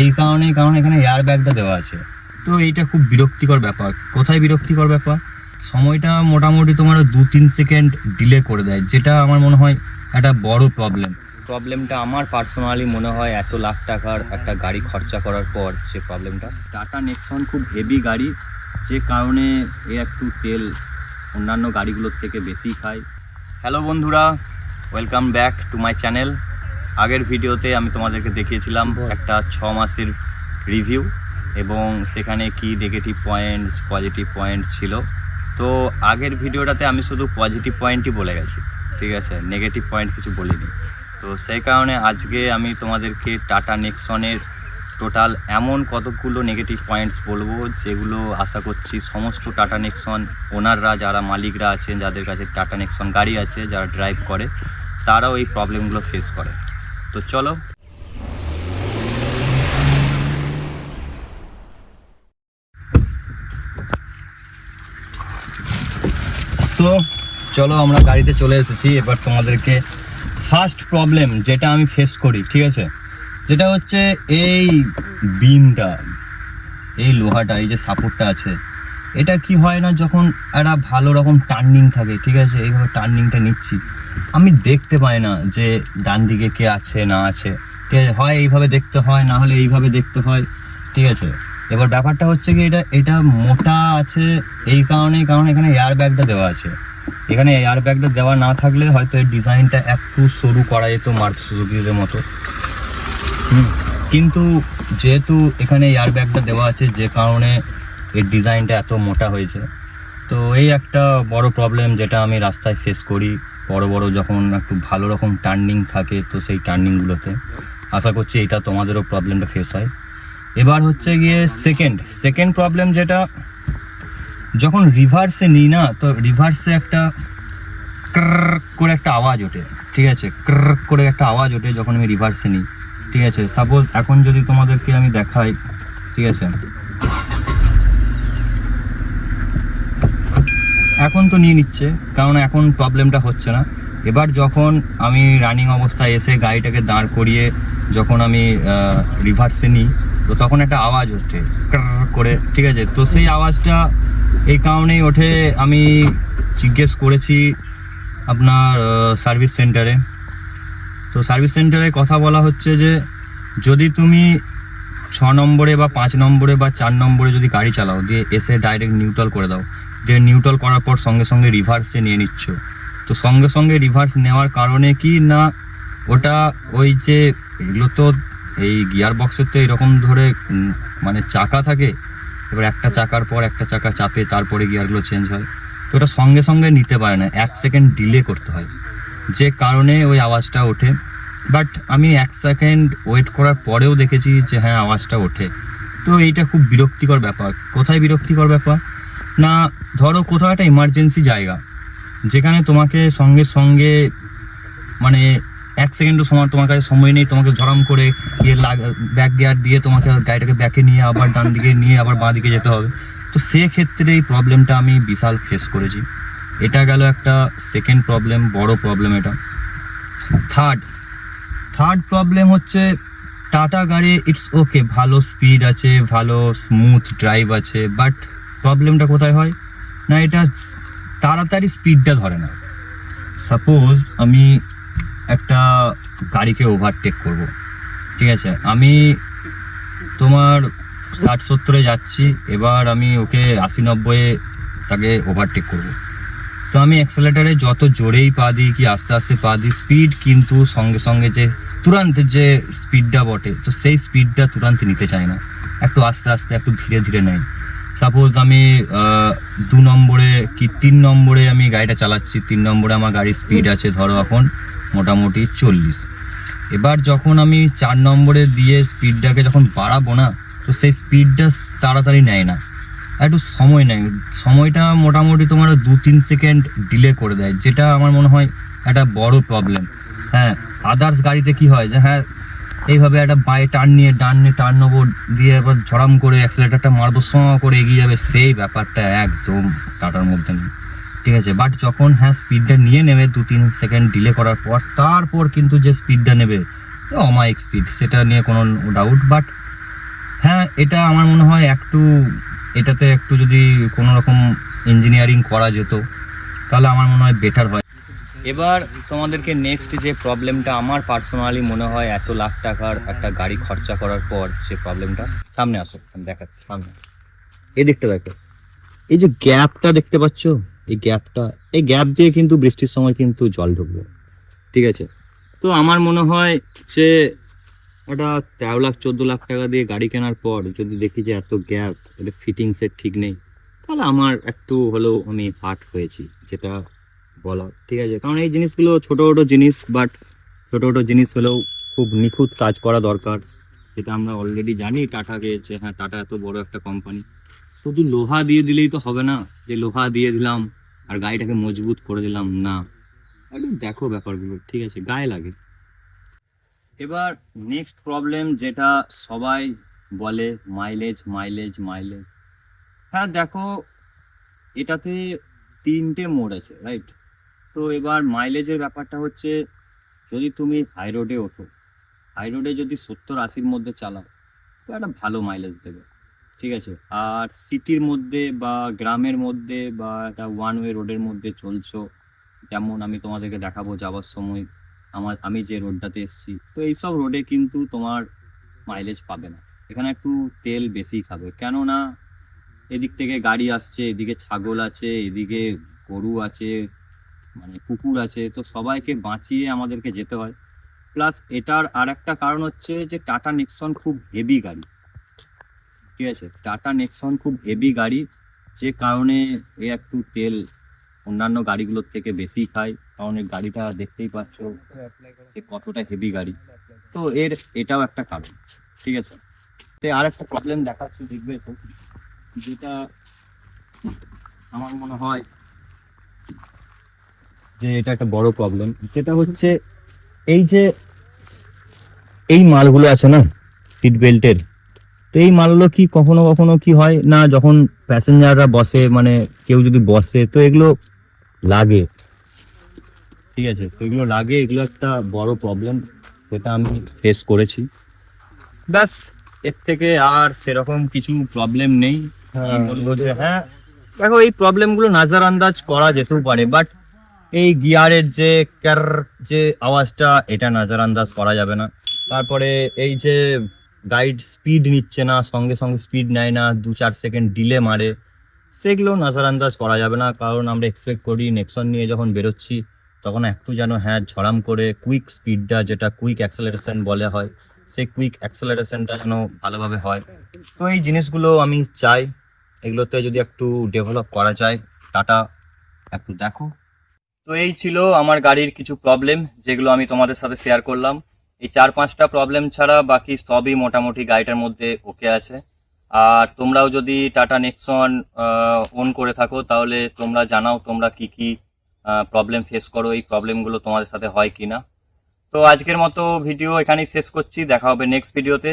এই কারণ এখানে এয়ার ব্যাগটা দেওয়া আছে। তো এইটা খুব বিরক্তিকর ব্যাপার। কোথায় বিরক্তিকর ব্যাপার, সময়টা মোটামুটি তোমার 2-3 সেকেন্ড ডিলে করে দেয়, যেটা আমার মনে হয় একটা বড় প্রবলেমটা আমার পার্সোনালি মনে হয় এত লাখ টাকার একটা গাড়ি খরচা করার পর সে প্রবলেমটা। টাটা নেক্সন খুব হেভি গাড়ি, যে কারণে এ একটু তেল অন্যান্য গাড়িগুলোর থেকে বেশি খায়। হ্যালো বন্ধুরা, welcome back to my channel. আগের ভিডিওতে আমি তোমাদেরকে দেখিয়েছিলাম একটা 6 মাসের রিভিউ এবং সেখানে কি নেগেটিভ পয়েন্টস পজিটিভ পয়েন্ট ছিল। তো আগের ভিডিওটাতে আমি শুধু পজিটিভ পয়েন্টই বলে গেছি, ঠিক আছে, নেগেটিভ পয়েন্ট কিছু বলিনি। তো সেই কারণে আজকে আমি তোমাদেরকে টাটা নেক্সনের টোটাল এমন কতগুলো নেগেটিভ পয়েন্টস বলবো, যেগুলো আশা করছি সমস্ত টাটা নেক্সন ওনাররা, যারা মালিকরা আছেন, যাদের কাছে টাটা নেক্সন গাড়ি আছে, যারা ড্রাইভ করে, তারাও এই প্রবলেমগুলো ফেস করে। তো চলো চলো আমরা গাড়িতে চলে এসেছি। এবার তোমাদেরকে ফার্স্ট প্রবলেম যেটা আমি ফেস করি, ঠিক আছে, যেটা হচ্ছে এই বিমটা, এই লোহাটা, এই যে সাপোর্টটা আছে, এটা কি হয় না, যখন একটা ভালো রকম টার্নিং থাকে, ঠিক আছে, এইভাবে টার্নিংটা নিচ্ছি, আমি দেখতে পাই না যে ডান দিকে কে আছে না আছে, ঠিক আছে, হয় এইভাবে দেখতে হয়, না হলে এইভাবে দেখতে হয়, ঠিক আছে। এবার ব্যাপারটা হচ্ছে কি, এটা মোটা আছে এই কারণ এখানে এয়ার ব্যাগটা দেওয়া আছে। এখানে এয়ার ব্যাগটা দেওয়া না থাকলে হয়তো এর ডিজাইনটা একটু সরু করা যেত মারুতি সুজুকির মতো। কিন্তু যেহেতু এখানে এয়ার ব্যাগটা দেওয়া আছে, যে কারণে এর ডিজাইনটা এত মোটা হয়েছে। তো এই একটা বড় প্রবলেম যেটা আমি রাস্তায় ফেস করি, বড় যখন একটু ভালো রকম টার্নিং থাকে, তো সেই টার্নিংগুলোতে আশা করছি এটা তোমাদেরও প্রবলেমটা ফেস হয়। এবার হচ্ছে গিয়ে সেকেন্ড প্রবলেম, যেটা যখন রিভার্সে নিই না, তো রিভার্সে একটা করে একটা আওয়াজ ওঠে, ঠিক আছে, করে একটা আওয়াজ ওঠে যখন আমি রিভার্সে নিই, ঠিক আছে। সাপোজ এখন যদি তোমাদেরকে আমি দেখাই, ঠিক আছে, এখন তো নিয়ে নিচ্ছে, কারণ এখন প্রবলেমটা হচ্ছে না। এবার যখন আমি রানিং অবস্থায় এসে গাড়িটাকে দাঁড় করিয়ে যখন আমি রিভার্সে নিই, তো তখন একটা আওয়াজ ওঠে করে, ঠিক আছে। তো সেই আওয়াজটা এই কারণেই ওঠে, আমি জিজ্ঞেস করেছি আপনার সার্ভিস সেন্টারে। তো সার্ভিস সেন্টারে কথা বলা হচ্ছে যে যদি তুমি 6 নম্বরে বা 5 নম্বরে বা 4 নম্বরে যদি গাড়ি চালাও, দিয়ে এসে ডাইরেক্ট নিউট্রাল করে দাও, দিয়ে নিউট্রাল করার পর সঙ্গে রিভার্সে নিয়ে নিচ্ছ, তো সঙ্গে রিভার্স নেওয়ার কারণে কি না, ওটা ওই যে এগুলো তো এই গিয়ার বক্সের তো এরকম ধরে মানে চাকা থাকে, এবার একটা চাকার পর একটা চাকা চাপে তারপরে গিয়ারগুলো চেঞ্জ হয়, তো ওটা সঙ্গে নিতে পারে না, 1 সেকেন্ড ডিলে করতে হয়, যে কারণে ওই আওয়াজটা ওঠে। বাট আমি 1 সেকেন্ড ওয়েট করার পরেও দেখেছি যে হ্যাঁ, আওয়াজটা ওঠে। তো এইটা খুব বিরক্তিকর ব্যাপার। কোথায় বিরক্তিকর ব্যাপার না, ধরো কোথাও একটা ইমার্জেন্সি জায়গা, যেখানে তোমাকে সঙ্গে মানে 1 সেকেন্ডও তোমার কাছে সময় নেই, তোমাকে ঝরাম করে ব্যাক গিয়ার দিয়ে তোমাকে গাড়িটাকে ব্যাকে নিয়ে আবার ডান দিকে নিয়ে আবার বাঁ দিকে যেতে হবে। তো সেক্ষেত্রে এই প্রবলেমটা আমি বিশাল ফেস করেছি। এটা গেল একটা সেকেন্ড প্রবলেম, বড় প্রবলেম এটা। থার্ড প্রবলেম হচ্ছে টাটা গাড়ি ইটস ওকে, ভালো স্পিড আছে, ভালো স্মুথ ড্রাইভ আছে, বাট প্রবলেমটা কোথায় হয় না, এটা তাড়াতাড়ি স্পিডটা ধরে না। সাপোজ আমি একটা গাড়িকে ওভারটেক করব, ঠিক আছে, আমি তোমার 60-70-এ যাচ্ছি, এবার আমি ওকে 80-90-এ তাকে ওভারটেক করব। তো আমি অ্যাক্সেলেটারে যত জোরেই পা দিই কি আস্তে আস্তে পা দিই, স্পিড কিন্তু সঙ্গে যে তুরন্ত যে স্পিডটা বটে, তো সেই স্পিডটা তুরন্ত নিতে চায় না, একটু আস্তে আস্তে একটু ধীরে নেয়। সাপোজ আমি 2 নম্বরে কি 3 নম্বরে আমি গাড়িটা চালাচ্ছি, 3 নম্বরে আমার গাড়ির স্পিড আছে ধরো এখন মোটামুটি 40। এবার যখন আমি 4 নম্বরে দিয়ে স্পিডটাকে যখন বাড়াবো না, তো সেই স্পিডটা তাড়াতাড়ি নেয় না, একটু সময় নেয়, সময়টা মোটামুটি তোমার 2-3 সেকেন্ড ডিলে করে দেয়, যেটা আমার মনে হয় একটা বড় প্রবলেম। হ্যাঁ, আদার্স গাড়িতে কি হয় যে হ্যাঁ, এইভাবে একটা বাঁয়ে টার্ন নিয়ে টার্ন নেবো, দিয়ে এবার ঝড়াম করে অ্যাক্সেলেটারটা মারবো, করে এগিয়ে যাবে, সেই ব্যাপারটা একদম টাটার মধ্যে নেই, ঠিক আছে। বাট যখন হ্যাঁ স্পিডটা নিয়ে নেবে 2-3 সেকেন্ড ডিলে করার পর, তারপর কিন্তু যে স্পিডটা নেবে অমায়িক স্পিড, সেটা নিয়ে কোনো ডাউট। বাট হ্যাঁ, এটা আমার মনে হয় এটাতে একটু যদি কোনো রকম ইঞ্জিনিয়ারিং করা যেত তাহলে আমার মনে হয় বেটার হয়। এবার তোমাদেরকে নেক্সট যে প্রবলেমটা আমার পার্সোনালি মনে হয় এত লাখ টাকার একটা গাড়ি খরচা করার পর যে প্রবলেমটা, সামনে আসো আমি দেখাচ্ছি। সামনে এই দিকটা দেখো, এই যে গ্যাপটা দেখতে পাচ্ছ, এই গ্যাপ দিয়ে কিন্তু বৃষ্টির সময় কিন্তু জল ঢুকবে, ঠিক আছে? তো আমার মনে হয় যে একটা 13 লাখ 14 লাখ টাকা দিয়ে গাড়ি কেনার পর যদি দেখি যে এত গ্যাপ, এটা ফিটিংসের ঠিক নেই, তাহলে আমার একটু হলেও আমি হার্ট হয়েছি, যেটা বলা ঠিক আছে। কারণ এই জিনিসগুলো ছোট ছোট জিনিস, বাট ছোট ছোট জিনিস হলেও খুব নিখুঁত কাজ করা দরকার। যেটা আমরা অলরেডি জানি টাটাকে, যে হ্যাঁ টাটা এত বড় একটা কোম্পানি, শুধু লোহা দিয়ে দিলেই তো হবে না, যে লোহা দিয়ে দিলাম আর গাড়িটাকে মজবুত করে দিলাম না, একটু দেখো ব্যাপারগুলো, ঠিক আছে, গায়ে লাগে। এবার নেক্সট প্রবলেম যেটা সবাই বলে, মাইলেজ মাইলেজ মাইলেজ। হ্যাঁ দেখো, এটাতে 3টে মোড আছে, রাইট? তো এবার মাইলেজের ব্যাপারটা হচ্ছে, যদি তুমি হাই রোডে ওঠো, হাই রোডে যদি 70-80-র মধ্যে চালাও তো একটা ভালো মাইলেজ দেবে, ঠিক আছে। আর সিটির মধ্যে বা গ্রামের মধ্যে বা একটা ওয়ান ওয়ে রোডের মধ্যে চলছো, যেমন আমি তোমাদেরকে দেখাবো যাওয়ার সময় আমি যে রোডটাতে এসেছি, তো এইসব রোডে কিন্তু তোমার মাইলেজ পাবে না। এখানে একটু তেল বেশি খাবে, কেননা এদিক থেকে গাড়ি আসছে, এদিকে ছাগল আছে, এদিকে গরু আছে, মানে কুকুর আছে, তো সবাইকে বাঁচিয়ে আমাদেরকে যেতে হয়। প্লাস এটার আর একটা কারণ হচ্ছে যে টাটা নেক্সন খুব হেভি গাড়ি, ঠিক আছে, টাটা নেক্সন খুব হেভি গাড়ি, যে কারণে এ একটু তেল অন্যান্য গাড়িগুলোর থেকে বেশি খায়, কারণ এই গাড়িটা দেখতেই পাচ্ছ যে কতটা হেভি গাড়ি। তো এটাও একটা কারণ, ঠিক আছে। তো আর একটা প্রবলেম দেখাচ্ছি, দেখবে তো, যেটা আমার মনে হয় যে এটা একটা বড় প্রবলেম, যেটা হচ্ছে এই যে এই মালগুলো আছে না সিট বেল্টের, তো এই মালগুলো কি কখনো কখনো কি হয় না, যখন প্যাসেঞ্জাররা বসে, মানে কেউ যদি বসে, তো এগুলো লাগে, ঠিক আছে, তো এগুলো লাগে, এগুলো একটা বড় প্রবলেম যেটা আমি ফেস করেছি। ব্যাস, এর থেকে আর সেরকম কিছু প্রবলেম নেই। আমি বলবো যে হ্যাঁ দেখো, এই প্রবলেমগুলো নাজার আন্দাজ করা যেতেও পারে, বাট এই গিয়ারের যে ক্যার যে আওয়াজটা, এটা নাজার আন্দাজ করা যাবে না। তারপরে এই যে গাইড স্পিড নিচ্ছে না, সঙ্গে সঙ্গে স্পিড নেয় না, 2-4 সেকেন্ড ডিলে মারে, সেগুলো নাজার আন্দাজ করা যাবে না। কারণ আমরা এক্সপেক্ট করি নেক্সন নিয়ে যখন বেরোচ্ছি তখন একটু যেন হ্যাঁ ঝড়াম করে কুইক স্পিডটা, যেটা কুইক অ্যাক্সেলারেশন বলে হয়, সেই কুইক অ্যাক্সেলারেশনটা যেন ভালোভাবে হয়। তো এই জিনিসগুলো আমি চাই, এগুলোতে যদি একটু ডেভেলপ করা যায়, টাটা একটু দেখো। তো এই ছিল আমার গাড়ির কিছু প্রবলেম, যেগুলো আমি তোমাদের সাথে শেয়ার করলাম। এই 4-5টা প্রবলেম ছাড়া বাকি সবই মোটামুটি গাড়িটার মধ্যে ওকে আছে। আর তোমরাও যদি টাটা নেক্সন ওন করে থাকো, তাহলে তোমরা জানাও তোমরা কি কি প্রবলেম ফেস করো, এই প্রবলেমগুলো তোমাদের সাথে হয় কিনা। তো আজকের মতো ভিডিও এখানেই শেষ করছি, দেখা হবে নেক্সট ভিডিওতে।